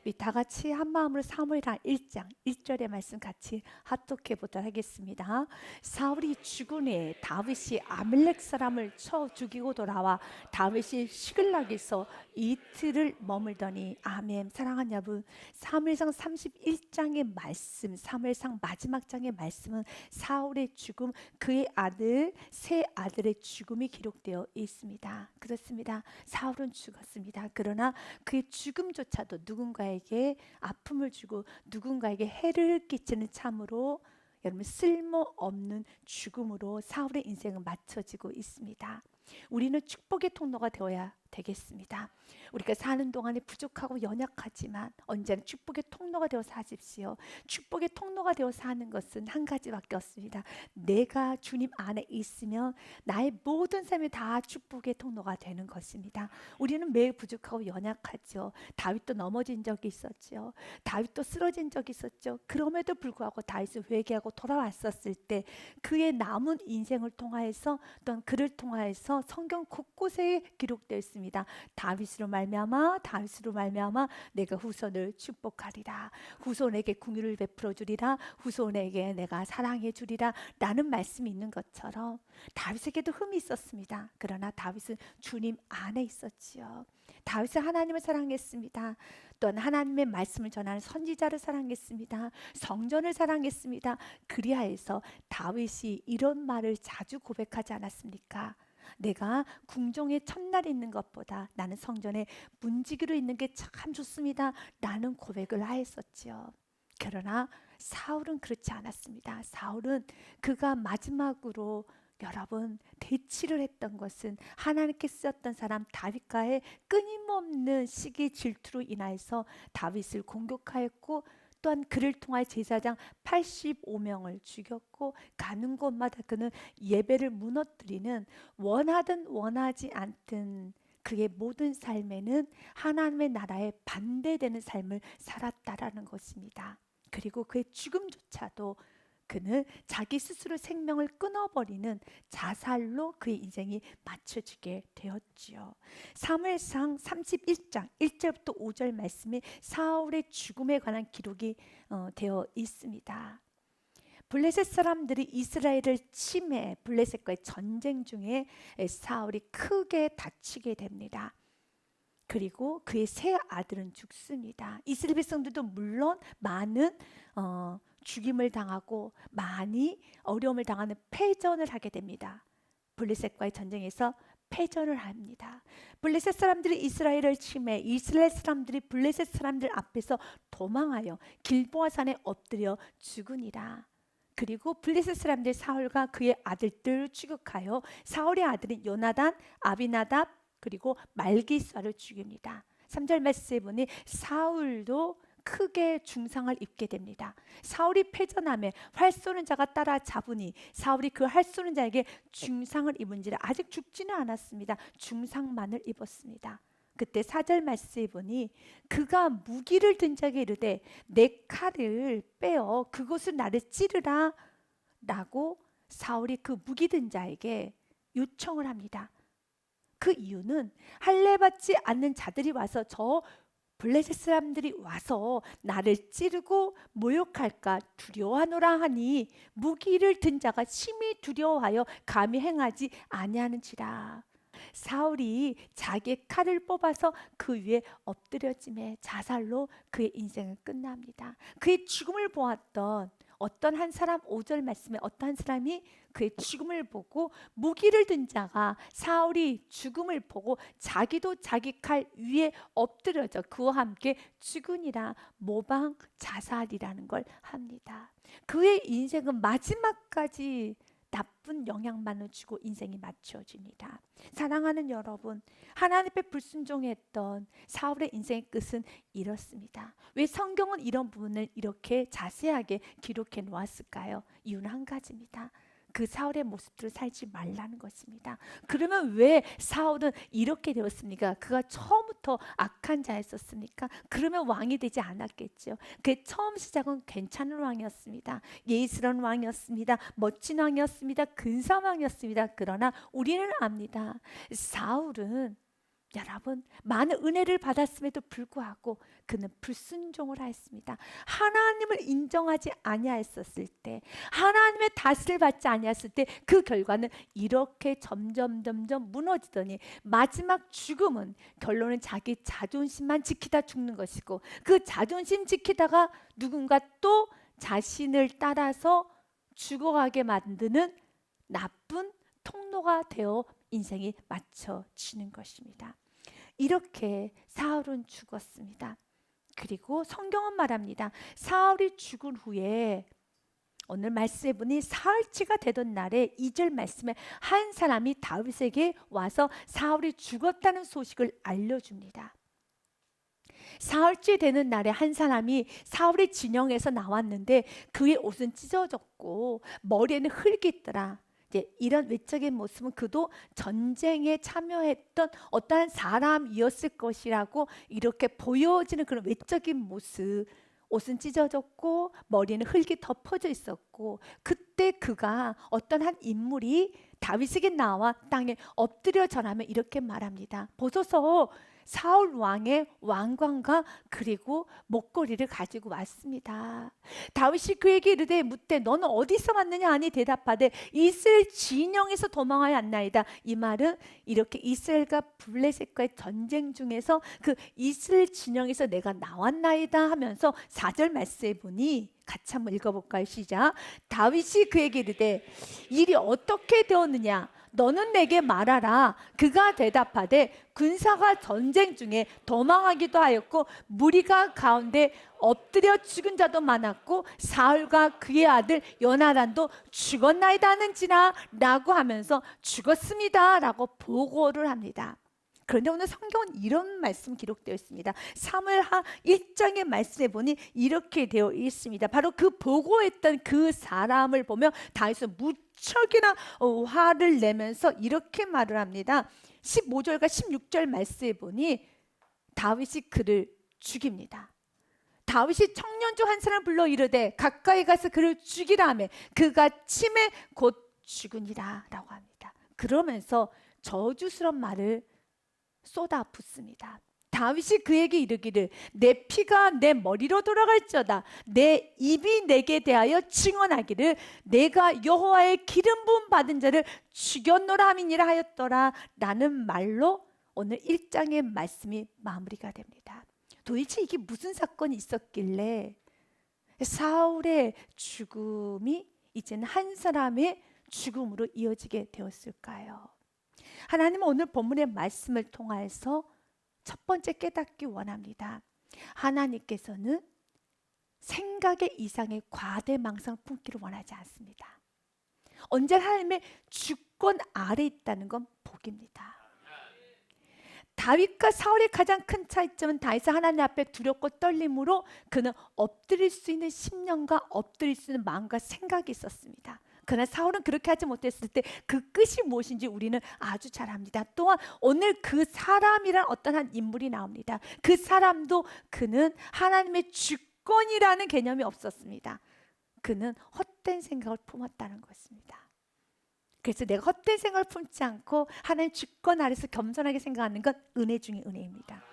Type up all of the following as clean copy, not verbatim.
우리 다 같이 한 마음으로 사무엘하 1장 1절의 말씀 같이 합독해 보도록 하겠습니다. 사울이 죽은 후에 다윗이 아말렉 사람을 쳐 죽이고 돌아와 다윗이 시글락에서 이틀을 머물더니. 아멘. 사랑하는 여러분, 사무엘상 31장의 말씀, 사무엘상 마지막 장의 말씀은 사울의 죽음, 그의 아들 세 아들의 죽음이 기록되어 있습니다. 그렇습니다. 사울은 죽었습니다. 그러나 그의 죽음조차도 누군가에게 아픔을 주고 누군가에게 해를 끼치는 참으로 여러분 쓸모없는 죽음으로 사울의 인생은 맞춰지고 있습니다. 우리는 축복의 통로가 되어야 되겠습니다. 우리가 사는 동안에 부족하고 연약하지만 언제나 축복의 통로가 되어 사십시오. 축복의 통로가 되어 사는 것은 한 가지밖에 없습니다. 내가 주님 안에 있으면 나의 모든 삶이 다 축복의 통로가 되는 것입니다. 우리는 매우 부족하고 연약하죠. 다윗도 넘어진 적이 있었죠. 다윗도 쓰러진 적이 있었죠. 그럼에도 불구하고 다윗은 회개하고 돌아왔었을 때 그의 남은 인생을 통하여서 또한 그를 통하여서 성경 곳곳에 기록되어 있습니다. 다윗으로 말미암아 내가 후손을 축복하리라. 후손에게 긍휼을 베풀어 주리라. 후손에게 내가 사랑해 주리라 라는 말씀이 있는 것처럼 다윗에게도 흠이 있었습니다. 그러나 다윗은 주님 안에 있었지요. 다윗은 하나님을 사랑했습니다. 또한 하나님의 말씀을 전하는 선지자를 사랑했습니다. 성전을 사랑했습니다. 그리하여서 다윗이 이런 말을 자주 고백하지 않았습니까? 내가 궁정에 첫날 있는 것보다 나는 성전에 문지기로 있는 게 참 좋습니다 라는 고백을 하였었지요. 그러나 사울은 그렇지 않았습니다. 사울은 그가 마지막으로 여러분 대치를 했던 것은 하나님께 쓰였던 사람 다윗과의 끊임없는 시기 질투로 인하여서 다윗을 공격하였고 또한 그를 통하여 제사장 85명을 죽였고 가는 곳마다 그는 예배를 무너뜨리는, 원하든 원하지 않든 그의 모든 삶에는 하나님의 나라에 반대되는 삶을 살았다라는 것입니다. 그리고 그의 죽음조차도 그는 자기 스스로 생명을 끊어버리는 자살로 그의 인생이 맞춰지게 되었지요. 사무엘상 31장 1절부터 5절 말씀에 사울의 죽음에 관한 기록이 되어 있습니다. 블레셋 사람들이 이스라엘을 침해, 블레셋과의 전쟁 중에 사울이 크게 다치게 됩니다. 그리고 그의 세 아들은 죽습니다. 이스라엘 백성들도 물론 많은 죽임을 당하고 많이 어려움을 당하는 패전을 하게 됩니다. 블레셋과의 전쟁에서 패전을 합니다. 블레셋 사람들이 이스라엘을 침해, 이스라엘 사람들이 블레셋 사람들 앞에서 도망하여 길보아 산에 엎드려 죽으니라. 그리고 블레셋 사람들이 사울과 그의 아들들을 추격하여 사울의 아들인 요나단, 아비나답 그리고 말기수아를 죽입니다. 3절 말씀에 보니 사울도 크게 중상을 입게 됩니다. 사울이 패전하며 활 쏘는 자가 따라잡으니 사울이 그 활 쏘는 자에게 중상을 입은지라. 아직 죽지는 않았습니다. 중상만을 입었습니다. 그때 4절 말씀에 보니 그가 무기를 든 자에게 이르되 내 칼을 빼어 그것을 나를 찌르라 라고 사울이 그 무기 든 자에게 요청을 합니다. 그 이유는 할례 받지 않는 자들이 와서 저 블레셋 사람들이 와서 나를 찌르고 모욕할까 두려워하노라 하니 무기를 든 자가 심히 두려워하여 감히 행하지 아니하는지라. 사울이 자기의 칼을 뽑아서 그 위에 엎드려짐에 자살로 그의 인생은 끝납니다. 그의 죽음을 보았던 어떤 한 사람, 5절 말씀에 어떤 한 사람이 그의 죽음을 보고 무기를 든 자가 사울이 죽음을 보고 자기도 자기 칼 위에 엎드려져 그와 함께 죽으니라. 모방 자살이라는 걸 합니다. 그의 인생은 마지막까지 나쁜 영향만을 주고 인생이 맞춰집니다. 사랑하는 여러분, 하나님 앞에 불순종했던 사울의 인생의 끝은 이렇습니다. 왜 성경은 이런 부분을 이렇게 자세하게 기록해 놓았을까요? 이유는 한 가지입니다. 그 사울의 모습들을 살지 말라는 것입니다. 그러면 왜 사울은 이렇게 되었습니까? 그가 처음부터 악한 자였었습니까? 그러면 왕이 되지 않았겠죠. 그의 처음 시작은 괜찮은 왕이었습니다. 예의스러운 왕이었습니다. 멋진 왕이었습니다. 근사한 왕이었습니다. 그러나 우리는 압니다. 사울은 여러분, 많은 은혜를 받았음에도 불구하고 그는 불순종을 하였습니다. 하나님을 인정하지 아니하였을 때, 하나님의 다스를 받지 아니하였을 때 그 결과는 이렇게 점점 무너지더니 마지막 죽음은 결론은 자기 자존심만 지키다 죽는 것이고, 그 자존심 지키다가 누군가 또 자신을 따라서 죽어가게 만드는 나쁜 통로가 되어 인생이 맞춰지는 것입니다. 이렇게 사울은 죽었습니다. 그리고 성경은 말합니다. 사울이 죽은 후에 오늘 말씀해 보니 사흘치가 되던 날에 2절 말씀에 한 사람이 다윗에게 와서 사울이 죽었다는 소식을 알려줍니다. 사흘째 되는 날에 한 사람이 사울의 진영에서 나왔는데 그의 옷은 찢어졌고 머리에는 흙이 있더라. 이런 외적인 모습은 그도 전쟁에 참여했던 어떠한 사람이었을 것이라고 이렇게 보여지는 그런 외적인 모습. 옷은 찢어졌고 머리에는 흙이 덮어져 있었고, 그때 그가 어떤 한 인물이 다윗에게 나와 땅에 엎드려 절하며 이렇게 말합니다. 보소서, 사울 왕의 왕관과 그리고 목걸이를 가지고 왔습니다. 다윗이 그에게 이르되 묻되 너는 어디서 왔느냐 하니 대답하되 이스라엘 진영에서 도망하여 왔나이다. 이 말은 이렇게 이스라엘과 블레셋과의 전쟁 중에서 그 이스라엘 진영에서 내가 나왔나이다 하면서 4절 말씀해 보니 같이 한번 읽어볼까요? 시작. 다윗이 그에게 이르되 일이 어떻게 되었느냐 너는 내게 말하라. 그가 대답하되 군사가 전쟁 중에 도망하기도 하였고 무리가 가운데 엎드려 죽은 자도 많았고 사울과 그의 아들 요나단도 죽었나이다 하는지나 라고 하면서 죽었습니다 라고 보고를 합니다. 그런데 오늘 성경은 이런 말씀 기록되어 있습니다. 사무엘하 1장의 말씀에 보니 이렇게 되어 있습니다. 바로 그 보고했던 그 사람을 보며 다윗은 무척이나 화를 내면서 이렇게 말을 합니다. 15절과 16절 말씀에 보니 다윗이 그를 죽입니다. 다윗이 청년 중 한 사람을 불러 이르되 가까이 가서 그를 죽이라 하며 그가 침에 곧 죽으니라 라고 합니다. 그러면서 저주스러운 말을 쏟아붓습니다. 다윗이 그에게 이르기를 내 피가 내 머리로 돌아갈지어다. 내 입이 내게 대하여 증언하기를 내가 여호와의 기름 부음 받은 자를 죽였노라 함이니라 하였더라 라는 말로 오늘 1장의 말씀이 마무리가 됩니다. 도대체 이게 무슨 사건이 있었길래 사울의 죽음이 이제는 한 사람의 죽음으로 이어지게 되었을까요? 하나님은 오늘 본문의 말씀을 통해서 첫 번째 깨닫기 원합니다. 하나님께서는 생각의 이상의 과대망상을 품기를 원하지 않습니다. 언제나 하나님의 주권 아래 있다는 건 복입니다. 다윗과 사울의 가장 큰 차이점은 다윗은 하나님 앞에 두렵고 떨림으로 그는 엎드릴 수 있는 심령과 엎드릴 수 있는 마음과 생각이 있었습니다. 그러나 사울은 그렇게 하지 못했을 때 그 끝이 무엇인지 우리는 아주 잘 압니다. 또한 오늘 그 사람이란 어떤 한 인물이 나옵니다. 그 사람도 그는 하나님의 주권이라는 개념이 없었습니다. 그는 헛된 생각을 품었다는 것입니다. 그래서 내가 헛된 생각을 품지 않고 하나님 주권 아래서 겸손하게 생각하는 건 은혜 중에 은혜입니다.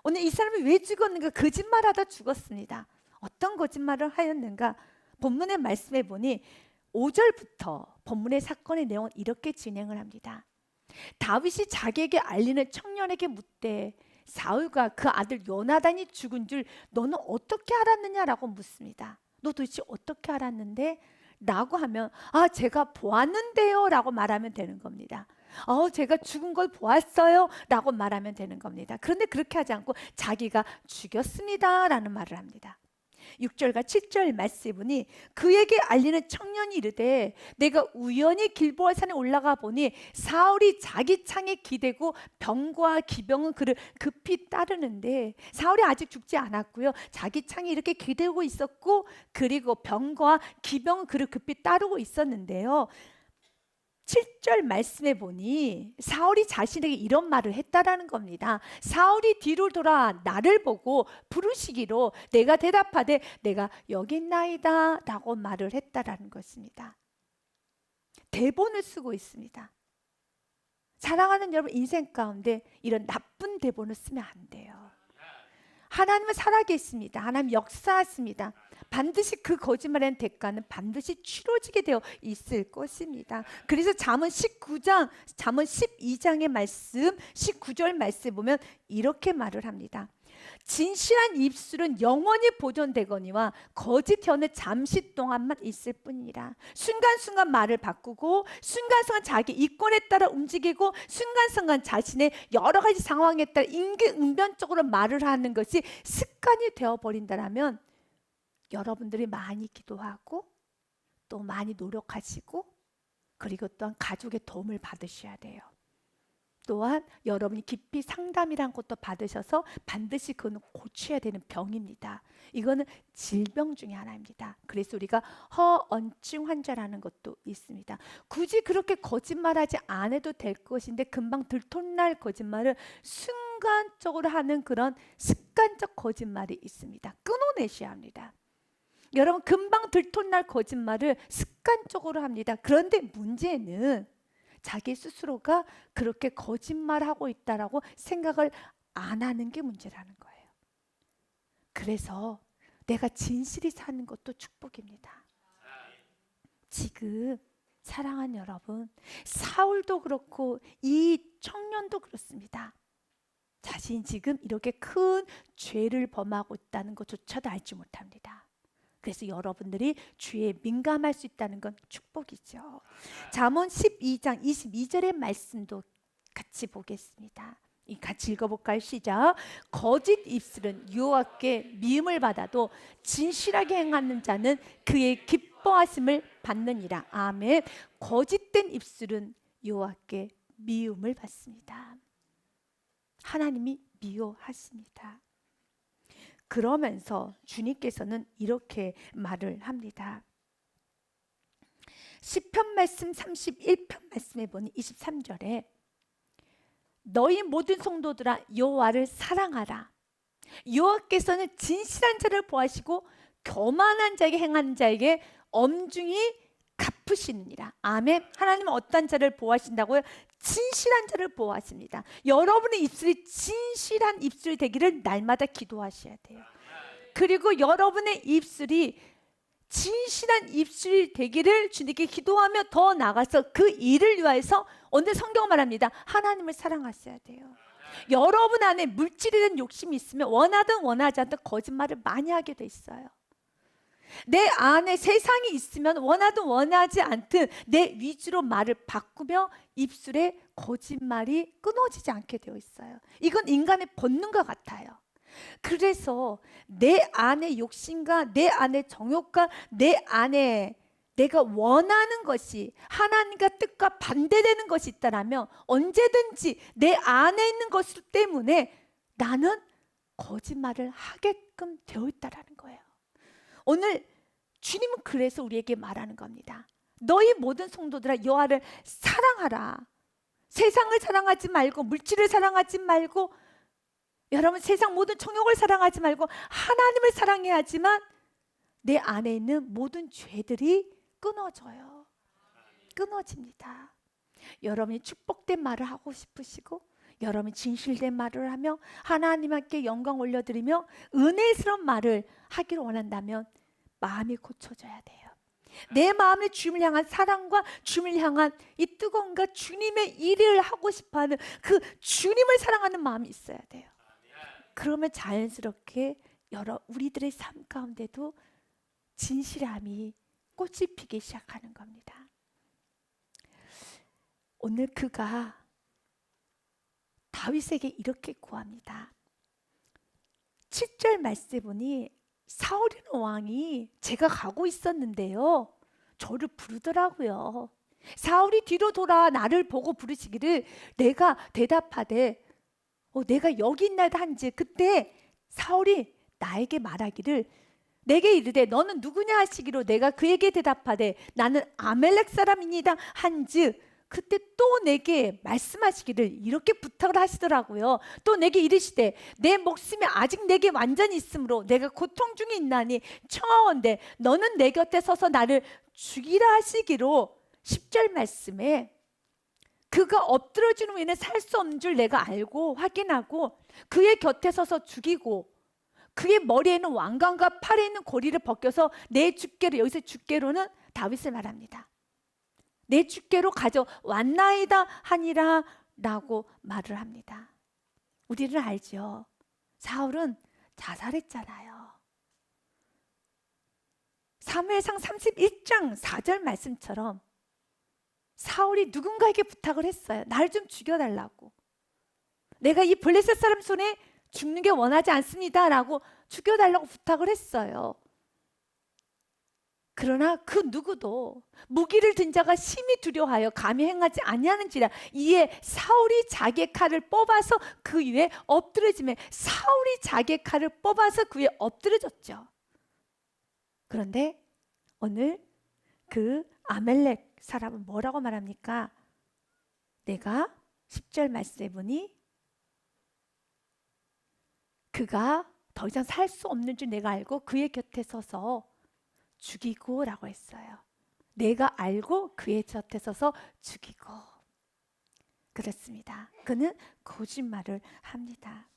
오늘 이 사람이 왜 죽었는가? 거짓말하다 죽었습니다. 어떤 거짓말을 하였는가? 본문의 말씀에 보니 5절부터 본문의 사건의 내용은 이렇게 진행을 합니다. 다윗이 자기에게 알리는 청년에게 묻되 사울과 그 아들 요나단이 죽은 줄 너는 어떻게 알았느냐라고 묻습니다. 너 도대체 어떻게 알았는데? 라고 하면 제가 보았는데요 라고 말하면 되는 겁니다. 제가 죽은 걸 보았어요 라고 말하면 되는 겁니다. 그런데 그렇게 하지 않고 자기가 죽였습니다 라는 말을 합니다. 6절과 7절 말씀해 보니 그에게 알리는 청년이 이르되 내가 우연히 길보아 산에 올라가 보니 사울이 자기 창에 기대고 병과 기병은 그를 급히 따르는데 사울이 아직 죽지 않았고요. 자기 창에 이렇게 기대고 있었고 그리고 병과 기병은 그를 급히 따르고 있었는데요. 7절 말씀해 보니 사울이 자신에게 이런 말을 했다라는 겁니다. 사울이 뒤로 돌아 나를 보고 부르시기로 내가 대답하되 내가 여기 있나이다 라고 말을 했다라는 것입니다. 대본을 쓰고 있습니다. 사랑하는 여러분, 인생 가운데 이런 나쁜 대본을 쓰면 안 돼요. 하나님은 살아계십니다. 하나님 역사하십니다. 반드시 그 거짓말에 대한 대가는 반드시 치러지게 되어 있을 것입니다. 그래서 잠언 12장의 말씀 19절 말씀에 보면 이렇게 말을 합니다. 진실한 입술은 영원히 보존되거니와 거짓 혀는 잠시 동안만 있을 뿐이라. 순간순간 말을 바꾸고 순간순간 자기 이권에 따라 움직이고 순간순간 자신의 여러 가지 상황에 따라 임기응변적으로 말을 하는 것이 습관이 되어버린다면 여러분들이 많이 기도하고 또 많이 노력하시고 그리고 또한 가족의 도움을 받으셔야 돼요. 또한 여러분이 깊이 상담이란 것도 받으셔서 반드시 그거는 고쳐야 되는 병입니다. 이거는 질병 중에 하나입니다. 그래서 우리가 허언증 환자라는 것도 있습니다. 굳이 그렇게 거짓말하지 않아도 될 것인데 금방 들통날 거짓말을 순간적으로 하는 그런 습관적 거짓말이 있습니다. 끊어내셔야 합니다. 여러분, 금방 들통날 거짓말을 습관적으로 합니다. 그런데 문제는 자기 스스로가 그렇게 거짓말하고 있다라고 생각을 안 하는 게 문제라는 거예요. 그래서 내가 진실이 사는 것도 축복입니다. 지금 사랑하는 여러분, 사울도 그렇고 이 청년도 그렇습니다. 자신이 지금 이렇게 큰 죄를 범하고 있다는 것조차도 알지 못합니다. 그래서 여러분들이 죄에 민감할 수 있다는 건 축복이죠. 잠언 12장 22절의 말씀도 같이 보겠습니다. 같이 읽어볼까요? 시작. 거짓 입술은 여호와께 미움을 받아도 진실하게 행하는 자는 그의 기뻐하심을 받느니라. 아멘. 거짓된 입술은 여호와께 미움을 받습니다. 하나님이 미워하십니다. 그러면서 주님께서는 이렇게 말을 합니다. 시편 말씀 31편 말씀에 보니 23절에 너희 모든 성도들아 여호와를 사랑하라. 여호와께서는 진실한 자를 보아시고 교만한 자에게 행하는 자에게 엄중히 갚으시느니라. 아멘. 하나님은 어떤 자를 보호하신다고요? 진실한 자를 보호하십니다. 여러분의 입술이 진실한 입술이 되기를 날마다 기도하셔야 돼요. 그리고 여러분의 입술이 진실한 입술이 되기를 주님께 기도하며 더 나아가서 그 일을 위하여서 오늘 성경은 말합니다. 하나님을 사랑하셔야 돼요. 여러분 안에 물질에 대한 욕심이 있으면 원하든 원하지 않든 거짓말을 많이 하게 돼 있어요. 내 안에 세상이 있으면 원하든 원하지 않든 내 위주로 말을 바꾸며 입술에 거짓말이 끊어지지 않게 되어 있어요. 이건 인간의 본능과 같아요. 그래서 내 안의 욕심과 내 안의 정욕과 내 안에 내가 원하는 것이 하나님과 뜻과 반대되는 것이 있다라면 언제든지 내 안에 있는 것 때문에 나는 거짓말을 하게끔 되어 있다라는 거예요. 오늘 주님은 그래서 우리에게 말하는 겁니다. 너희 모든 성도들아 여호와를 사랑하라. 세상을 사랑하지 말고 물질을 사랑하지 말고 여러분 세상 모든 정욕을 사랑하지 말고 하나님을 사랑해야지만 내 안에 있는 모든 죄들이 끊어져요. 끊어집니다. 여러분이 축복된 말을 하고 싶으시고 여러분이 진실된 말을 하며 하나님께 영광 올려드리며 은혜스러운 말을 하기를 원한다면 마음이 고쳐져야 돼요. 내 마음에 주님을 향한 사랑과 주님을 향한 이 뜨거움과 주님의 일을 하고 싶어하는 그 주님을 사랑하는 마음이 있어야 돼요. 그러면 자연스럽게 우리들의 삶 가운데도 진실함이 꽃이 피기 시작하는 겁니다. 오늘 그가 다윗에게 이렇게 구합니다. 7절 말씀에 보니 사울이라는 왕이 제가 가고 있었는데요 저를 부르더라고요. 사울이 뒤로 돌아 나를 보고 부르시기를 내가 대답하되 내가 여기 있나이다 한지 그때 사울이 나에게 말하기를 내게 이르되 너는 누구냐 하시기로 내가 그에게 대답하되 나는 아멜렉 사람이니이다 한즉 그때 또 내게 말씀하시기를 이렇게 부탁을 하시더라고요. 또 내게 이르시되 내 목숨이 아직 내게 완전히 있으므로 내가 고통 중에 있나니 청하건대 너는 내 곁에 서서 나를 죽이라 하시기로 10절 말씀에 그가 엎드러진 후에는 살 수 없는 줄 내가 알고 확인하고 그의 곁에 서서 죽이고 그의 머리에는 왕관과 팔에 있는 고리를 벗겨서 내 주께로, 여기서 주께로는 다윗을 말합니다. 내 주께로 가져왔나이다 하니라 라고 말을 합니다. 우리는 알죠. 사울은 자살했잖아요. 사무엘상 31장 4절 말씀처럼 사울이 누군가에게 부탁을 했어요. 날 좀 죽여달라고. 내가 이 블레셋 사람 손에 죽는 게 원하지 않습니다 라고 죽여달라고 부탁을 했어요. 그러나 그 누구도 무기를 든 자가 심히 두려워하여 감히 행하지 아니하는지라. 이에 사울이 자기의 칼을 뽑아서 그 위에 엎드려지매 사울이 자기의 칼을 뽑아서 그 위에 엎드려졌죠. 그런데 오늘 그 아멜렉 사람은 뭐라고 말합니까? 내가 10절 말씀해 보니 그가 더 이상 살 수 없는 줄 내가 알고 그의 곁에 서서 죽이고 라고 했어요. 내가 알고 그의 곁에 서서 죽이고. 그렇습니다. 그는 거짓말을 합니다.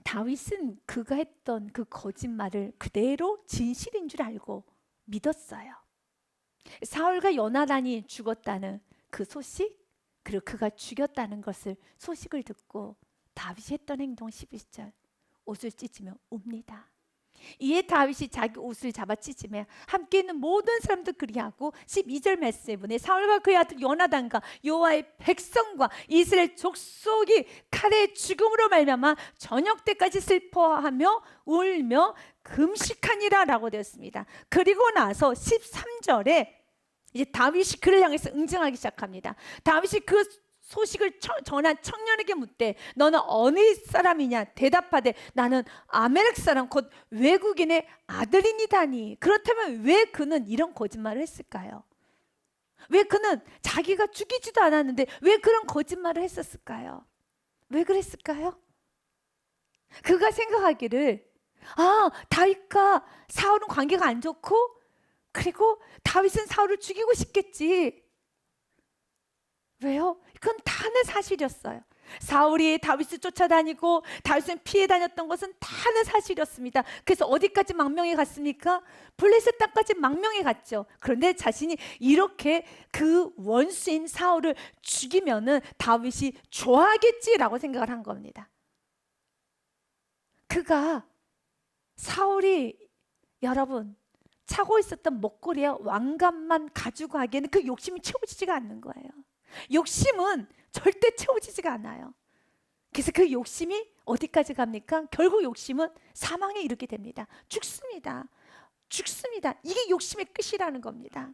다윗은 그가 했던 그 거짓말을 그대로 진실인 줄 알고 믿었어요. 사울과 요나단이 죽었다는 그 소식, 그리고 그가 죽였다는 것을 소식을 듣고 다윗이 했던 행동 11절, 옷을 찢으며 웁니다. 이에 다윗이 자기 옷을 잡아 찢으며 함께 있는 모든 사람도 그리하고 12절 말씀에 보내 사울과 그의 아들 요나단과 여호와의 백성과 이스라엘 족속이 칼의 죽음으로 말미암아 저녁 때까지 슬퍼하며 울며 금식하니라 라고 되었습니다. 그리고 나서 13절에 이제 다윗이 그를 향해서 응징하기 시작합니다. 다윗이 그 소식을 전한 청년에게 묻되 너는 어느 사람이냐? 대답하되 나는 아멜렉 사람 곧 외국인의 아들이니다니. 그렇다면 왜 그는 이런 거짓말을 했을까요? 왜 그는 자기가 죽이지도 않았는데 왜 그런 거짓말을 했었을까요? 왜 그랬을까요? 그가 생각하기를 다윗과 사울은 관계가 안 좋고 그리고 다윗은 사울을 죽이고 싶겠지. 왜요? 그건 다는 사실이었어요. 사울이 다윗을 쫓아다니고 다윗은 피해 다녔던 것은 다는 사실이었습니다. 그래서 어디까지 망명해 갔습니까? 블레셋 땅까지 망명해 갔죠. 그런데 자신이 이렇게 그 원수인 사울을 죽이면은 다윗이 좋아하겠지라고 생각을 한 겁니다. 그가 사울이 여러분 차고 있었던 목걸이와 왕관만 가지고 하기에는 그 욕심이 채워지지가 않는 거예요. 욕심은 절대 채워지지가 않아요. 그래서 그 욕심이 어디까지 갑니까? 결국 욕심은 사망에 이르게 됩니다. 죽습니다. 이게 욕심의 끝이라는 겁니다.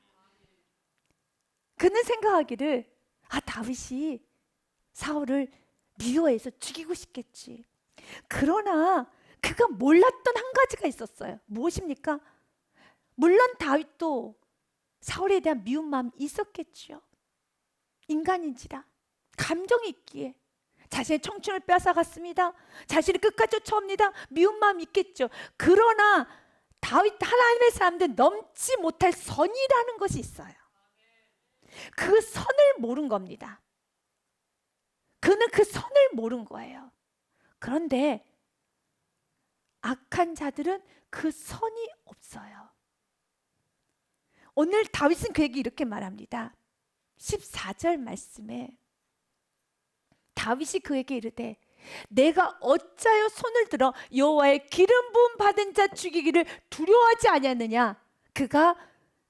그는 생각하기를 다윗이 사울을 미워해서 죽이고 싶겠지. 그러나 그가 몰랐던 한 가지가 있었어요. 무엇입니까? 물론 다윗도 사울에 대한 미운 마음이 있었겠지요. 인간인지라 감정이 있기에 자신의 청춘을 뺏어갔습니다. 자신이 끝까지 쫓아옵니다. 미운 마음이 있겠죠. 그러나 다윗 하나님의 사람들 넘지 못할 선이라는 것이 있어요. 그 선을 모른 겁니다. 그는 그 선을 모른 거예요. 그런데 악한 자들은 그 선이 없어요. 오늘 다윗은 그에게 이렇게 말합니다. 14절 말씀에 다윗이 그에게 이르되 내가 어찌하여 손을 들어 여호와의 기름 부음 받은 자 죽이기를 두려워하지 아니하느냐. 그가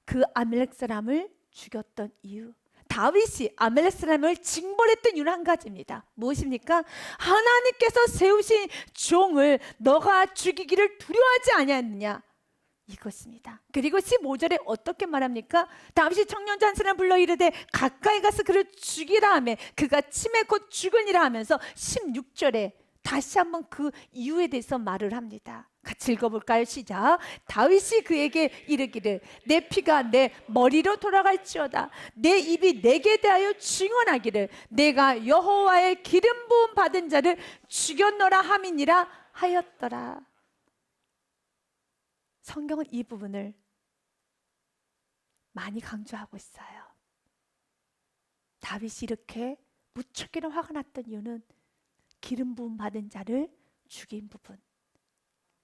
그 아멜렉 사람을 죽였던 이유, 다윗이 아멜렉 사람을 징벌했던 이유는 한 가지입니다. 무엇입니까? 하나님께서 세우신 종을 너가 죽이기를 두려워하지 아니하느냐, 이것입니다. 그리고 15절에 어떻게 말합니까? 다윗이 청년자 한 사람 불러 이르되 가까이 가서 그를 죽이라 하며 그가 치매 곧 죽으니라 하면서 16절에 다시 한번 그 이유에 대해서 말을 합니다. 같이 읽어볼까요? 시작. 다윗이 그에게 이르기를 내 피가 내 머리로 돌아갈지어다. 내 입이 내게 대하여 증언하기를 내가 여호와의 기름 부음 받은 자를 죽였노라 함이니라 하였더라. 성경은 이 부분을 많이 강조하고 있어요. 다윗이 이렇게 무척이나 화가 났던 이유는 기름 부음 받은 자를 죽인 부분,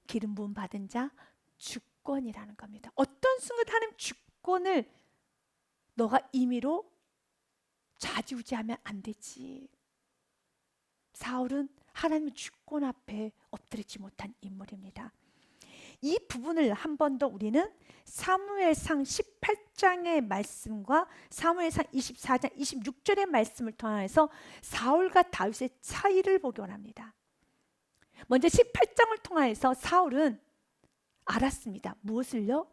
기름 부음 받은 자 주권이라는 겁니다. 어떤 순간 하나님 주권을 너가 임의로 좌지우지하면 안 되지. 사울은 하나님의 주권 앞에 엎드리지 못한 인물입니다. 이 부분을 한 번 더 우리는 사무엘상 18장의 말씀과 사무엘상 24장 26절의 말씀을 통해서 사울과 다윗의 차이를 보기 원합니다. 먼저 18장을 통해서 사울은 알았습니다. 무엇을요?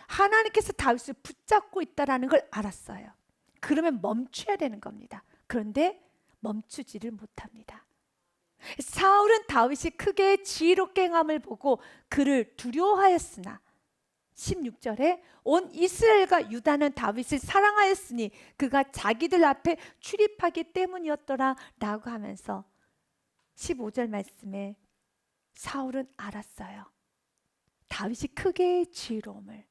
하나님께서 다윗을 붙잡고 있다는 걸 알았어요. 그러면 멈춰야 되는 겁니다. 그런데 멈추지를 못합니다. 사울은 다윗이 크게 지혜롭게 행함을 보고 그를 두려워하였으나 16절에 온 이스라엘과 유다는 다윗을 사랑하였으니 그가 자기들 앞에 출입하기 때문이었더라 라고 하면서 15절 말씀에 사울은 알았어요. 다윗이 크게 지혜로움을.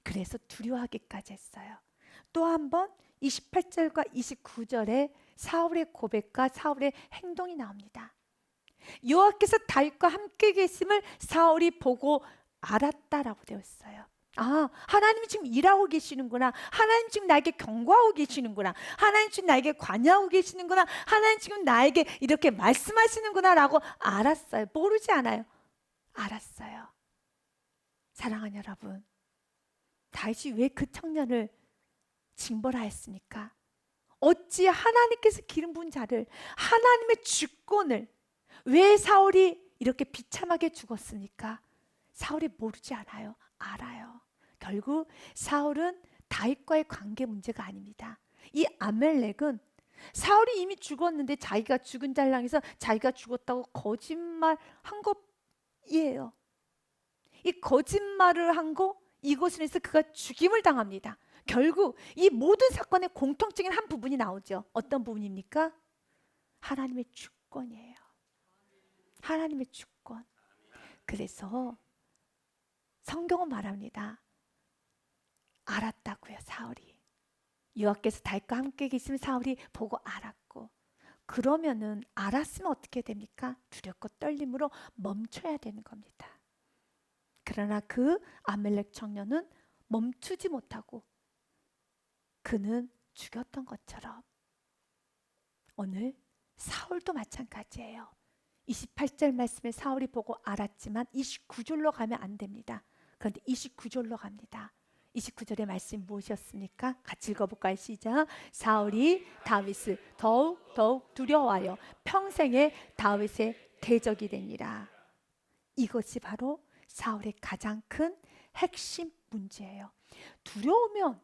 그래서 두려워하기까지 했어요. 또 한 번 28절과 29절에 사울의 고백과 사울의 행동이 나옵니다. 여호와께서 다윗과 함께 계심을 사울이 보고 알았다라고 되어 있어요. 아, 하나님이 지금 일하고 계시는구나. 하나님 지금 나에게 경고하고 계시는구나. 하나님 지금 나에게 관여하고 계시는구나. 하나님 지금 나에게 이렇게 말씀하시는구나 라고 알았어요. 모르지 않아요. 알았어요. 사랑하는 여러분, 다윗이 왜 그 청년을 징벌하였습니까? 어찌 하나님께서 기름 부은 자를, 하나님의 주권을 왜 사울이 이렇게 비참하게 죽었습니까? 사울이 모르지 않아요. 알아요. 결국 사울은 다윗과의 관계 문제가 아닙니다. 이 아멜렉은 사울이 이미 죽었는데 자기가 죽은 자를 향해서 자기가 죽었다고 거짓말한 것이에요. 이 거짓말을 한 거, 이것으로 해서 그가 죽임을 당합니다. 결국 이 모든 사건의 공통적인 한 부분이 나오죠. 어떤 부분입니까? 하나님의 주권이에요. 하나님의 주권. 그래서 성경은 말합니다. 알았다고요, 사울이. 여호와께서 다윗과 함께 계시면 사울이 보고 알았고, 그러면은 알았으면 어떻게 됩니까? 두렵고 떨림으로 멈춰야 되는 겁니다. 그러나 그 아멜렉 청년은 멈추지 못하고 그는 죽였던 것처럼 오늘 사울도 마찬가지예요. 28절 말씀에 사울이 보고 알았지만 29절로 가면 안 됩니다. 그런데 29절로 갑니다. 29절의 말씀이 무엇이었습니까? 같이 읽어볼까요? 시작. 사울이 다윗을 더욱 두려워하여 평생에 다윗의 대적이 되니라. 이것이 바로 사울의 가장 큰 핵심 문제예요. 두려우면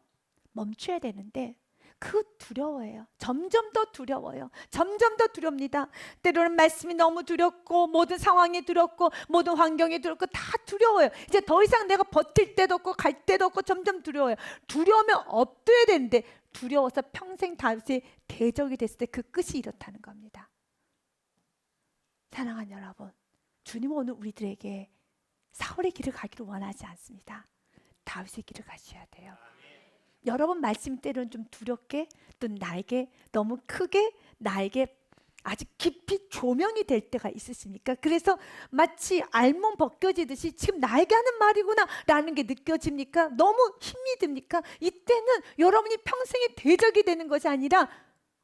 멈춰야 되는데 그 두려워요. 점점 더 두려워요. 점점 더 두렵니다. 때로는 말씀이 너무 두렵고 모든 상황이 두렵고 모든 환경이 두렵고 다 두려워요. 이제 더 이상 내가 버틸 데도 없고 갈 데도 없고 점점 두려워요. 두려우면 엎드려야 되는데 두려워서 평생 다윗의 대적이 됐을 때 그 끝이 이렇다는 겁니다. 사랑하는 여러분, 주님은 오늘 우리들에게 사울의 길을 가기를 원하지 않습니다. 다윗의 길을 가셔야 돼요. 여러분 말씀 때로는 좀 두렵게 또 나에게 너무 크게 나에게 아주 깊이 조명이 될 때가 있으십니까? 그래서 마치 알몸 벗겨지듯이 지금 나에게 하는 말이구나 라는 게 느껴집니까? 너무 힘이 듭니까? 이때는 여러분이 평생의 대적이 되는 것이 아니라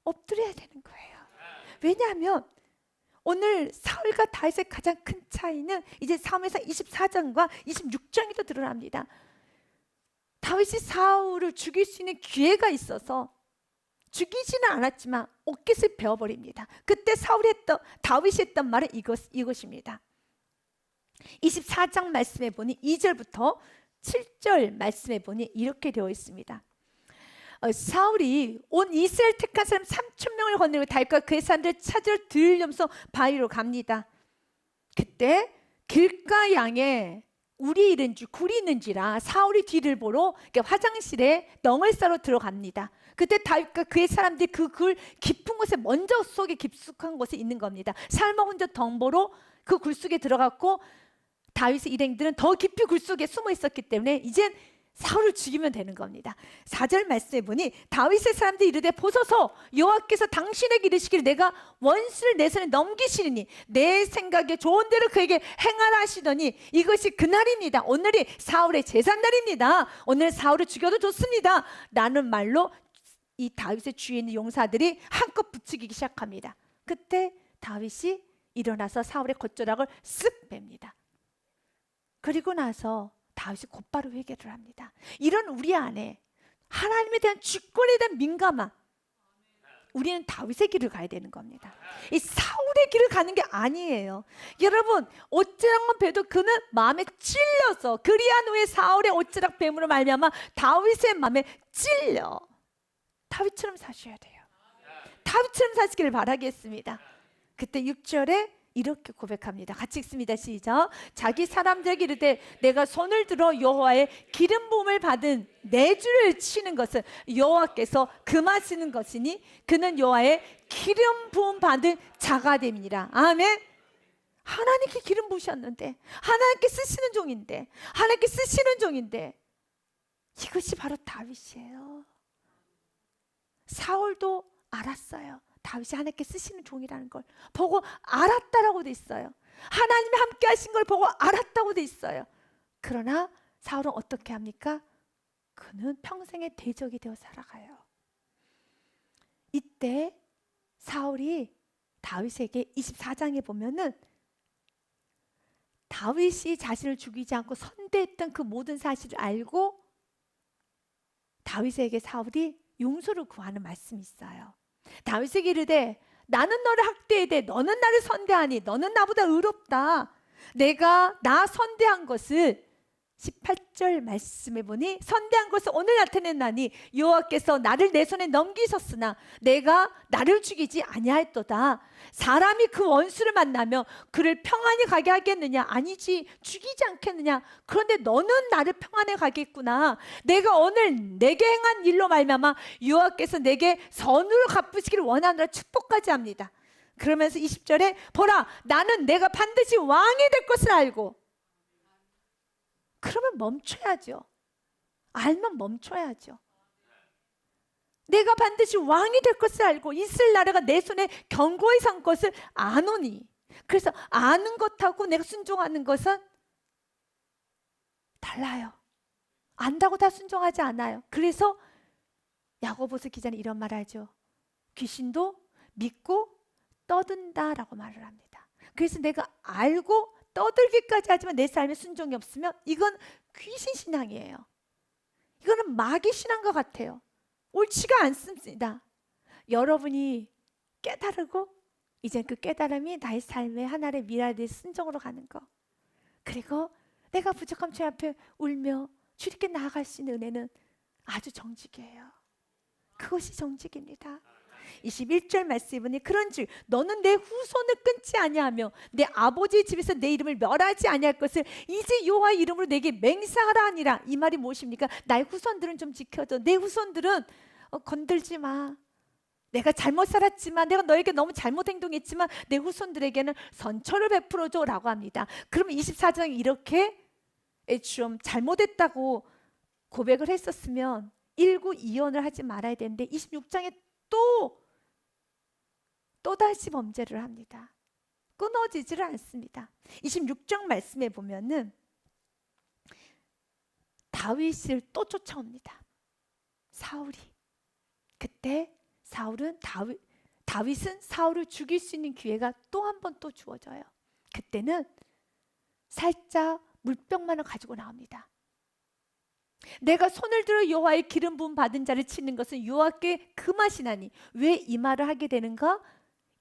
엎드려야 되는 거예요. 왜냐하면 오늘 사울과 다윗의 가장 큰 차이는 이제 사무엘상 24장과 26장에도 드러납니다. 다윗이 사울을 죽일 수 있는 기회가 있어서 죽이지는 않았지만 옷깃을 베어버립니다. 그때 다윗이 했던 말은 이것입니다. 24장 말씀에 보니 2절부터 7절 말씀에 보니 이렇게 되어 있습니다. 사울이 온 이스라엘 택한 사람 3,000명을 거느리고 다윗과 그의 사람들을 찾으러 들으려면서 바위로 갑니다. 그때 길가 양에 울이 있는지 굴이 있는지라 사울이 뒤를 보러 화장실에 넝을 싸러 들어갑니다. 그때 다윗과 그의 사람들이 그 굴 깊은 곳에 먼저 속에 깊숙한 곳에 있는 겁니다. 살마 혼자 덩보로 그 굴 속에 들어갔고 다윗의 일행들은 더 깊이 굴 속에 숨어 있었기 때문에 이젠 사울을 죽이면 되는 겁니다. 4절 말씀해 보니 다윗의 사람들이 이르되 보소서 여호와께서 당신에게 이르시기를 내가 원수를 내 손에 넘기시리니 내 생각에 좋은 대로 그에게 행하라 하시더니 이것이 그날입니다. 오늘이 사울의 제삿날입니다. 오늘 사울을 죽여도 좋습니다. 라는 말로 이 다윗의 주위에 있는 용사들이 한껏 부추기기 시작합니다. 그때 다윗이 일어나서 사울의 겉조락을 쓱 뺍니다. 그리고 나서 다윗이 곧바로 회개를 합니다. 이런 우리 안에 하나님에 대한 주권에 대한 민감함, 우리는 다윗의 길을 가야 되는 겁니다. 이 사울의 길을 가는 게 아니에요. 여러분, 옷자락만 베도 그는 마음에 찔려서 그리한 후에 사울의 옷자락 뱀으로 말미암아 다윗의 마음에 찔려. 다윗처럼 사셔야 돼요. 다윗처럼 사시기를 바라겠습니다. 그때 6절에 이렇게 고백합니다. 같이 읽습니다. 시작. 자기 사람들에게 이르되 내가 손을 들어 여호와의 기름 부음을 받은 내 주를 치는 것은 여호와께서 금하시는 것이니 그는 여호와의 기름 부음 받은 자가 됨이니라. 아멘. 하나님께 기름 부으셨는데, 하나님께 쓰시는 종인데, 하나님께 쓰시는 종인데, 이것이 바로 다윗이에요. 사울도 알았어요. 다윗이 하나님께 쓰시는 종이라는 걸 보고 알았다라고 돼 있어요. 하나님이 함께 하신 걸 보고 알았다고 돼 있어요. 그러나 사울은 어떻게 합니까? 그는 평생의 대적이 되어 살아가요. 이때 사울이 다윗에게 24장에 보면은 다윗이 자신을 죽이지 않고 선대했던 그 모든 사실을 알고 다윗에게 사울이 용서를 구하는 말씀이 있어요. 다윗에게 이르되 나는 너를 학대해대 너는 나를 선대하니 너는 나보다 의롭다. 내가 나 선대한 것을 18절 말씀해 보니 선대한 것을 오늘 나타냈나니 여호와께서 나를 내 손에 넘기셨으나 내가 나를 죽이지 아니하였도다. 사람이 그 원수를 만나며 그를 평안히 가게 하겠느냐? 아니지, 죽이지 않겠느냐? 그런데 너는 나를 평안히 가겠구나. 내가 오늘 내게 행한 일로 말미암아 여호와께서 내게 선으로 갚으시기를 원하노라 축복까지 합니다. 그러면서 20절에 보라 나는 내가 반드시 왕이 될 것을 알고. 그러면 멈춰야죠. 알면 멈춰야죠. 내가 반드시 왕이 될 것을 알고 이스라엘 나라가 내 손에 견고히 선 것을 아노니. 그래서 아는 것하고 내가 순종하는 것은 달라요. 안다고 다 순종하지 않아요. 그래서 야고보서 기자는 이런 말을 하죠. 귀신도 믿고 떠든다라고 말을 합니다. 그래서 내가 알고 떠들기까지 하지만 내 삶에 순종이 없으면 이건 귀신 신앙이에요. 이거는 마귀 신앙과 같아요. 옳지가 않습니다. 여러분이 깨달고 이제 그 깨달음이 나의 삶의 하나의 미래에 대해 순종으로 가는 거. 그리고 내가 부족함 주 앞에 울며 주님께 나아갈 수 있는 은혜는 아주 정직이에요. 그것이 정직입니다. 21절 말씀해 보니 그런즉 너는 내 후손을 끊지 아니하며 내 아버지의 집에서 내 이름을 멸하지 아니할 것을 이제 여호와의 이름으로 내게 맹세하라 하니라. 이 말이 무엇입니까? 나의 후손들은 좀 지켜줘. 내 후손들은 건들지 마. 내가 잘못 살았지만, 내가 너에게 너무 잘못 행동했지만 내 후손들에게는 선처를 베풀어줘 라고 합니다. 그러면 24장에 이렇게 좀 잘못했다고 고백을 했었으면 일구이연을 하지 말아야 되는데 26장에 또다시 범죄를 합니다. 끊어지지를 않습니다. 26장 말씀에 보면은 다윗을 또 쫓아옵니다. 사울이. 그때 다윗은 사울을 죽일 수 있는 기회가 또 한 번 또 주어져요. 그때는 살짝 물병만을 가지고 나옵니다. 내가 손을 들어 여호와의 기름 부음 받은 자를 치는 것은 여호와께 금하시나니. 왜 이 말을 하게 되는가?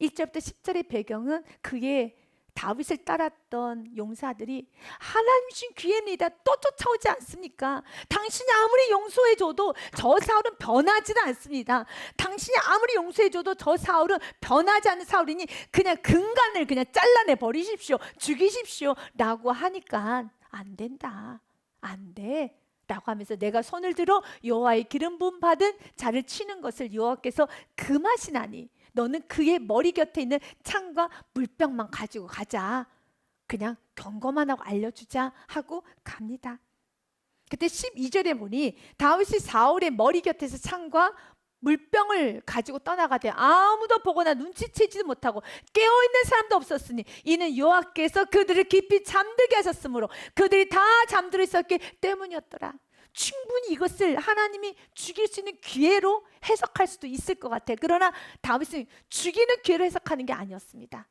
1절부터 10절의 배경은 그의 다윗을 따랐던 용사들이 하나님 주신 기회입니다. 또 쫓아오지 않습니까? 당신이 아무리 용서해줘도 저 사울은 변하지는 않습니다. 당신이 아무리 용서해줘도 저 사울은 변하지 않는 사울이니 그냥 근간을 그냥 잘라내 버리십시오. 죽이십시오 라고 하니까 안 된다. 안 돼. 라고 하면서 내가 손을 들어 여호와의 기름 부음 받은 자를 치는 것을 여호와께서 금하시나니 너는 그의 머리 곁에 있는 창과 물병만 가지고 가자. 그냥 경고만 하고 알려주자 하고 갑니다. 그때 12절에 보니 다윗이 사울의 머리 곁에서 창과 물병을 가지고 떠나가되 아무도 보거나 눈치채지도 못하고 깨어있는 사람도 없었으니 이는 여호와께서 그들을 깊이 잠들게 하셨으므로 그들이 다 잠들어 있었기 때문이었더라. 충분히 이것을 하나님이 죽일 수 있는 기회로 해석할 수도 있을 것 같아요. 그러나 다윗은 죽이는 기회로 해석하는 게 아니었습니다.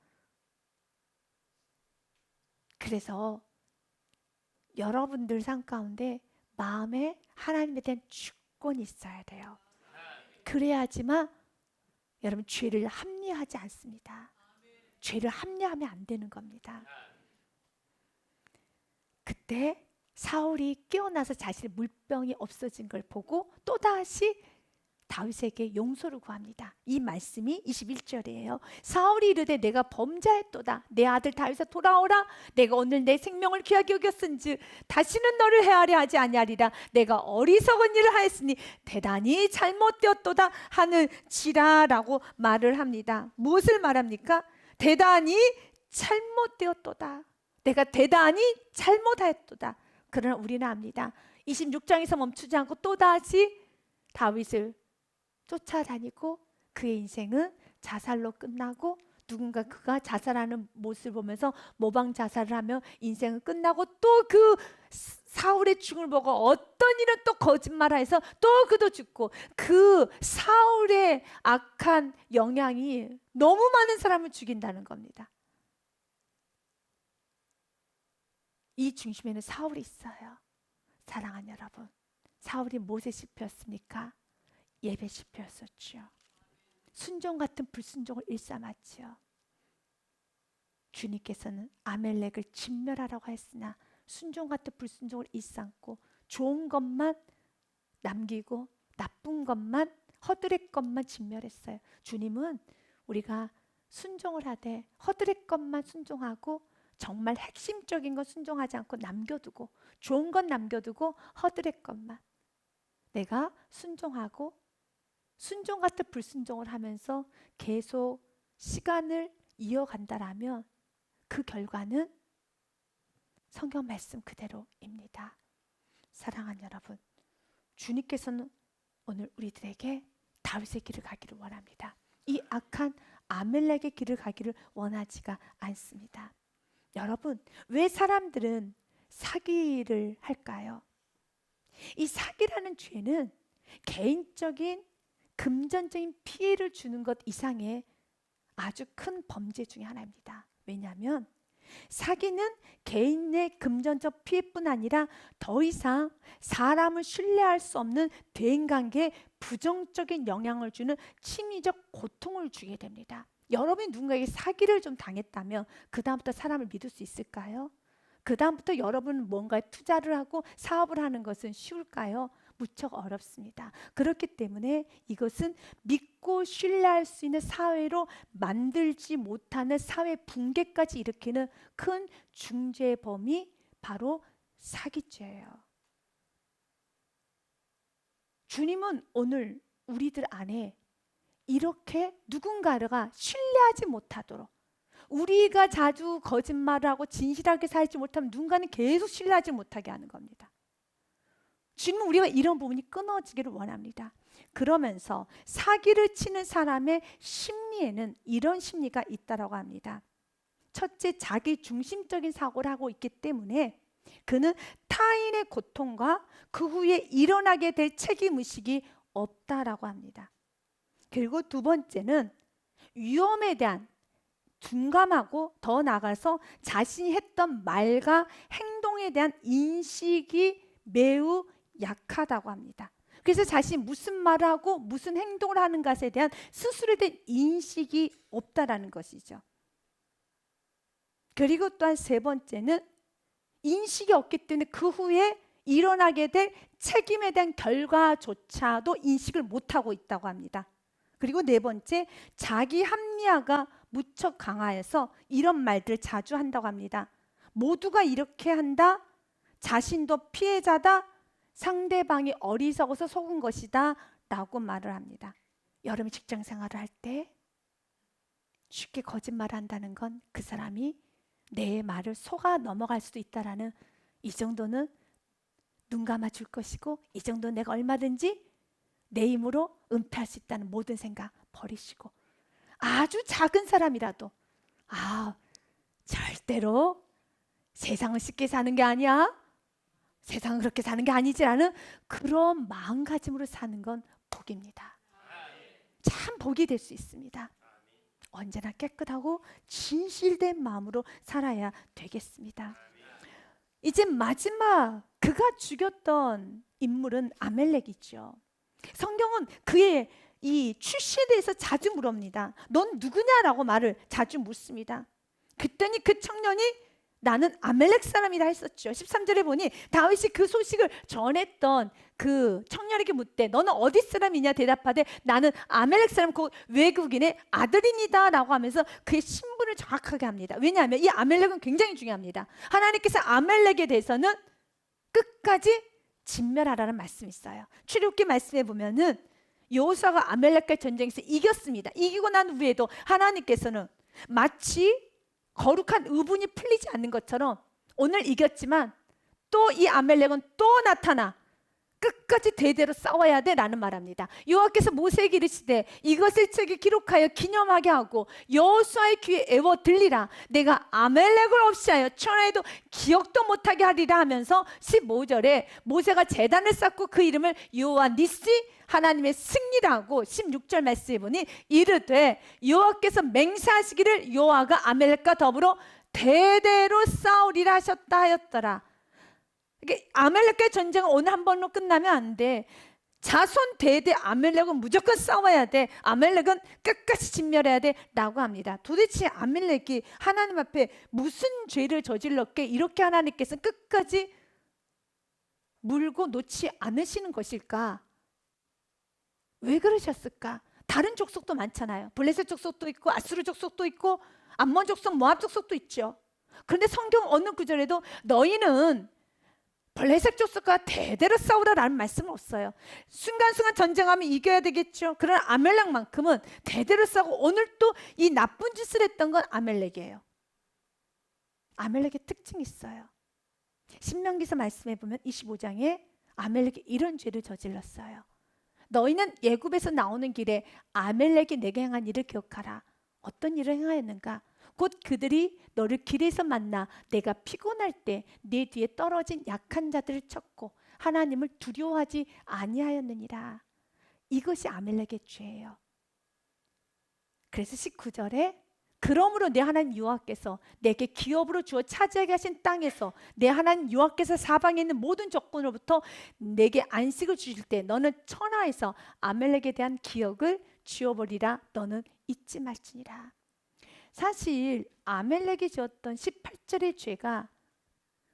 그래서 여러분들 삶 가운데 마음에 하나님에 대한 주권이 있어야 돼요. 그래야지만 여러분 죄를 합리화하지 않습니다. 죄를 합리화하면 안 되는 겁니다. 그때 사울이 깨어나서 자신의 물병이 없어진 걸 보고 또다시 다윗에게 용서를 구합니다. 이 말씀이 21절이에요. 사울이 이르되 내가 범죄했도다. 내 아들 다윗아 돌아오라. 내가 오늘 내 생명을 귀하게 여겼은즉 다시는 너를 해하려 하지 아니하리라. 내가 어리석은 일을 하였으니 대단히 잘못되었도다 하는지라라고 말을 합니다. 무엇을 말합니까? 대단히 잘못되었도다. 내가 대단히 잘못하였도다. 그러나 우리는 압니다. 26장에서 멈추지 않고 또다시 다윗을 쫓아다니고 그의 인생은 자살로 끝나고 누군가 그가 자살하는 모습을 보면서 모방 자살을 하며 인생은 끝나고 또 그 사울의 죽음을 보고 어떤 일은 또 거짓말해서 또 그도 죽고 그 사울의 악한 영향이 너무 많은 사람을 죽인다는 겁니다. 이 중심에는 사울이 있어요. 사랑하는 여러분, 사울이 무엇에 씹혔습니까? 예배 씹혔었죠. 순종 같은 불순종을 일삼았죠. 주님께서는 아멜렉을 진멸하라고 했으나 순종 같은 불순종을 일삼고 좋은 것만 남기고 나쁜 것만 허드렛 것만 진멸했어요. 주님은 우리가 순종을 하되 허드렛 것만 순종하고 정말 핵심적인 건 순종하지 않고 남겨두고 좋은 건 남겨두고 허드렛 것만 내가 순종하고 순종 같은 불순종을 하면서 계속 시간을 이어간다라면 그 결과는 성경 말씀 그대로입니다. 사랑하는 여러분, 주님께서는 오늘 우리들에게 다윗의 길을 가기를 원합니다. 이 악한 아멜렉의 길을 가기를 원하지가 않습니다. 여러분, 왜 사람들은 사기를 할까요? 이 사기라는 죄는 개인적인 금전적인 피해를 주는 것 이상의 아주 큰 범죄 중에 하나입니다. 왜냐하면 사기는 개인의 금전적 피해뿐 아니라 더 이상 사람을 신뢰할 수 없는 대인관계에 부정적인 영향을 주는 심리적 고통을 주게 됩니다. 여러분이 누군가에게 사기를 좀 당했다면 그 다음부터 사람을 믿을 수 있을까요? 그 다음부터 여러분은 뭔가에 투자를 하고 사업을 하는 것은 쉬울까요? 무척 어렵습니다. 그렇기 때문에 이것은 믿고 신뢰할 수 있는 사회로 만들지 못하는 사회 붕괴까지 일으키는 큰 중죄의 범이 바로 사기죄예요. 주님은 오늘 우리들 안에 이렇게 누군가가 신뢰하지 못하도록 우리가 자주 거짓말을 하고 진실하게 살지 못하면 누군가는 계속 신뢰하지 못하게 하는 겁니다. 주님은 우리가 이런 부분이 끊어지기를 원합니다. 그러면서 사기를 치는 사람의 심리에는 이런 심리가 있다고 합니다. 첫째, 자기 중심적인 사고를 하고 있기 때문에 그는 타인의 고통과 그 후에 일어나게 될 책임의식이 없다라고 합니다. 그리고 두 번째는 위험에 대한 둔감하고 더 나아가서 자신이 했던 말과 행동에 대한 인식이 매우 약하다고 합니다. 그래서 자신이 무슨 말을 하고 무슨 행동을 하는 것에 대한 스스로에 대한 인식이 없다라는 것이죠. 그리고 또한 세 번째는 인식이 없기 때문에 그 후에 일어나게 될 책임에 대한 결과조차도 인식을 못하고 있다고 합니다. 그리고 네 번째, 자기 합리화가 무척 강하여서 이런 말들을 자주 한다고 합니다. 모두가 이렇게 한다. 자신도 피해자다. 상대방이 어리석어서 속은 것이다 라고 말을 합니다. 여러분이 직장 생활을 할 때 쉽게 거짓말을 한다는 건 그 사람이 내 말을 속아 넘어갈 수도 있다라는 이 정도는 눈 감아 줄 것이고 이 정도 내가 얼마든지 내 힘으로 은폐할 수 있다는 모든 생각 버리시고, 아주 작은 사람이라도 절대로 세상을 쉽게 사는 게 아니야, 세상은 그렇게 사는 게 아니지라는 그런 마음가짐으로 사는 건 복입니다. 참 복이 될 수 있습니다. 언제나 깨끗하고 진실된 마음으로 살아야 되겠습니다. 이제 마지막 그가 죽였던 인물은 아멜렉이죠. 성경은 그의 이 출신에 대해서 자주 물어봅니다. 넌 누구냐라고 말을 자주 묻습니다. 그랬더니 그 청년이 나는 아멜렉 사람이라 했었죠. 13절에 보니 다윗이 그 소식을 전했던 그 청년에게 묻되 너는 어디 사람이냐 대답하되 나는 아멜렉 사람 곧 외국인의 아들이니다 라고 하면서 그의 신분을 정확하게 합니다. 왜냐하면 이 아멜렉은 굉장히 중요합니다. 하나님께서 아멜렉에 대해서는 끝까지 진멸하라는 말씀이 있어요. 출애굽기 말씀에 보면은 여호수아가 아멜렉과의 전쟁에서 이겼습니다. 이기고 난 후에도 하나님께서는 마치 거룩한 의분이 풀리지 않는 것처럼 오늘 이겼지만 또 이 아멜렉은 또 나타나 끝까지 대대로 싸워야 돼 라는 말합니다. 여호와께서 모세에게 이르시되 이것을 책에 기록하여 기념하게 하고 여호수아의 귀에 애워 들리라. 내가 아멜렉을 없이하여 천하에도 기억도 못하게 하리라 하면서 15절에 모세가 제단을 쌓고 그 이름을 여호와 니시 하나님의 승리라고 16절 말씀해 보니 이르되 여호와께서 맹세하시기를 여호와가 아멜렉과 더불어 대대로 싸우리라 하셨다 하였더라. 아멜렉과의 전쟁은 오늘 한 번로 끝나면 안 돼. 자손 대대 아멜렉은 무조건 싸워야 돼. 아멜렉은 끝까지 진멸해야 돼 라고 합니다. 도대체 아멜렉이 하나님 앞에 무슨 죄를 저질렀기에 이렇게 하나님께서 끝까지 물고 놓지 않으시는 것일까? 왜 그러셨을까? 다른 족속도 많잖아요. 블레셋 족속도 있고 아수르 족속도 있고 암몬 족속, 모압 족속도 있죠. 그런데 성경 어느 구절에도 너희는 블레셋 족속과 대대로 싸우라라는 말씀은 없어요. 순간순간 전쟁하면 이겨야 되겠죠. 그러나 아멜렉만큼은 대대로 싸우고 오늘 또 이 나쁜 짓을 했던 건 아멜렉이에요. 아멜렉의 특징이 있어요. 신명기서 말씀해 보면 25장에 아멜렉이 이런 죄를 저질렀어요. 너희는 애굽에서 나오는 길에 아멜렉이 내게 행한 일을 기억하라. 어떤 일을 행하였는가? 곧 그들이 너를 길에서 만나 내가 피곤할 때 내 뒤에 떨어진 약한 자들을 쳤고 하나님을 두려워하지 아니하였느니라. 이것이 아멜렉의 죄예요. 그래서 19절에 그러므로 내 하나님 여호와께서 내게 기업으로 주어 차지하게 하신 땅에서 내 하나님 여호와께서 사방에 있는 모든 적군으로부터 내게 안식을 주실 때 너는 천하에서 아멜렉에 대한 기억을 지워버리라. 너는 잊지 말지니라. 사실 아멜렉이 지었던 18절의 죄가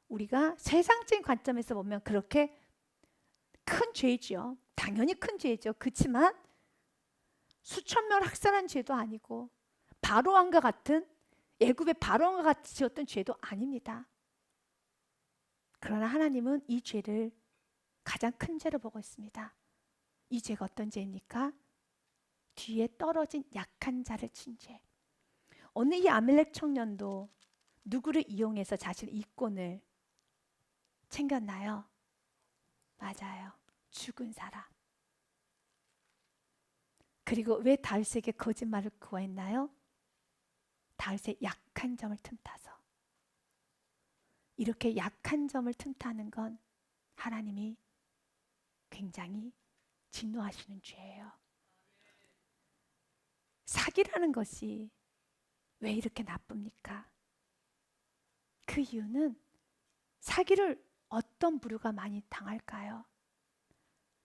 우리가 세상적인 관점에서 보면 그렇게 큰 죄이죠. 당연히 큰 죄이죠. 그렇지만 수천 명을 학살한 죄도 아니고 바로왕과 같은 애굽의 바로왕과 같이 지었던 죄도 아닙니다. 그러나 하나님은 이 죄를 가장 큰 죄로 보고 있습니다. 이 죄가 어떤 죄입니까? 뒤에 떨어진 약한 자를 친 죄. 어느 이 아멜렉 청년도 누구를 이용해서 자신의 이권을 챙겼나요? 맞아요. 죽은 사람. 그리고 왜 다윗에게 거짓말을 구했나요? 다윗의 약한 점을 틈타서. 이렇게 약한 점을 틈타는 건 하나님이 굉장히 진노하시는 죄예요. 사기라는 것이 왜 이렇게 나쁩니까? 그 이유는 사기를 어떤 부류가 많이 당할까요?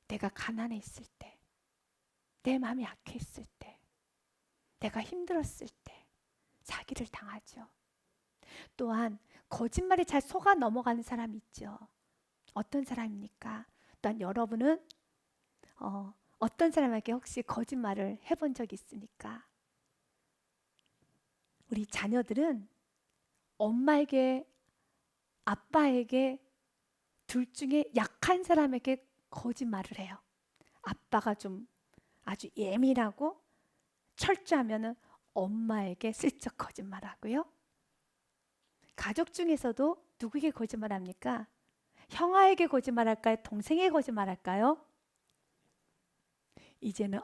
내가 가난해 있을 때, 내 마음이 약해 있을 때, 내가 힘들었을 때 사기를 당하죠. 또한 거짓말에 잘 속아 넘어가는 사람이 있죠. 어떤 사람입니까? 또한 여러분은 어떤 사람에게 혹시 거짓말을 해본 적 있습니까? 우리 자녀들은 엄마에게, 아빠에게 둘 중에 약한 사람에게 거짓말을 해요. 아빠가 좀 아주 예민하고 철저하면은 엄마에게 슬쩍 거짓말하고요. 가족 중에서도 누구에게 거짓말합니까? 형아에게 거짓말할까요? 동생에게 거짓말할까요? 이제는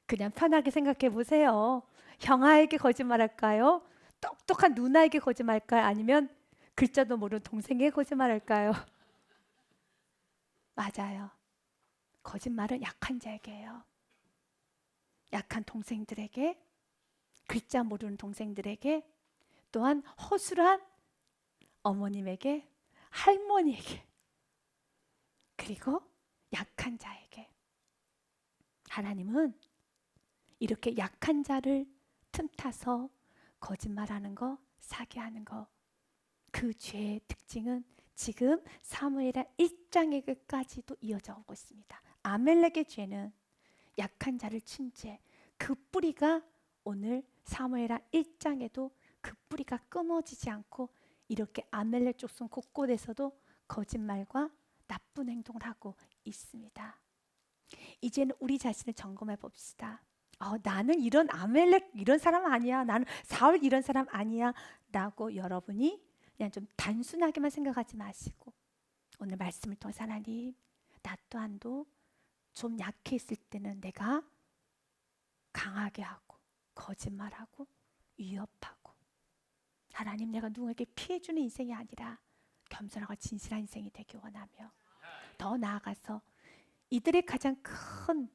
그냥 편하게 생각해 보세요. 형아에게 거짓말할까요? 똑똑한 누나에게 거짓말할까요? 아니면 글자도 모르는 동생에게 거짓말할까요? 맞아요. 거짓말은 약한 자에게요. 약한 동생들에게, 글자 모르는 동생들에게, 또한 허술한 어머님에게, 할머니에게, 그리고 약한 자에게. 하나님은 이렇게 약한 자를 틈타서 거짓말하는 거, 사기하는 거, 그 죄의 특징은 지금 사무엘하 1장에까지도 이어져 오고 있습니다. 아멜렉의 죄는 약한 자를 친 죄, 그 뿌리가 오늘 사무엘하 1장에도 그 뿌리가 끊어지지 않고 이렇게 아멜렉 족속 곳곳에서도 거짓말과 나쁜 행동을 하고 있습니다. 이제는 우리 자신을 점검해 봅시다. 나는 이런 아멜렉 이런 사람 아니야. 나는 사울 이런 사람 아니야. 라고 여러분이 그냥 좀 단순하게만 생각하지 마시고 오늘 말씀을 통해서 하나님, 나 또한도 좀 약해 있을 때는 내가 강하게 하고 거짓말하고 위협하고, 하나님, 내가 누구에게 피해주는 인생이 아니라 겸손하고 진실한 인생이 되기 원하며, 더 나아가서 이들의 가장 큰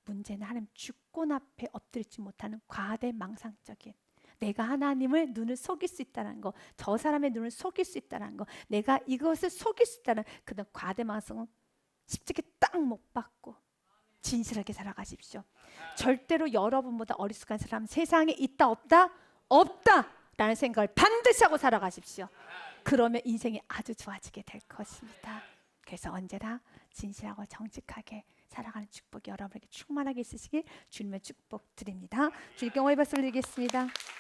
문제는 하나님 주권 앞에 엎드리지 못하는 과대망상적인, 내가 하나님을 눈을 속일 수 있다는 거, 저 사람의 눈을 속일 수 있다는 거, 내가 이것을 속일 수 있다는 그런 과대망상은 십자가에 딱 못 박고 진실하게 살아가십시오. 절대로 여러분보다 어리숙한 사람 세상에 있다 없다? 없다! 라는 생각을 반드시 하고 살아가십시오. 그러면 인생이 아주 좋아지게 될 것입니다. 그래서 언제나 진실하고 정직하게 살아가는 축복이 여러분에게 충만하게 있으시길 주님의 축복 드립니다. 주님께 영광의 박수를 드리겠습니다.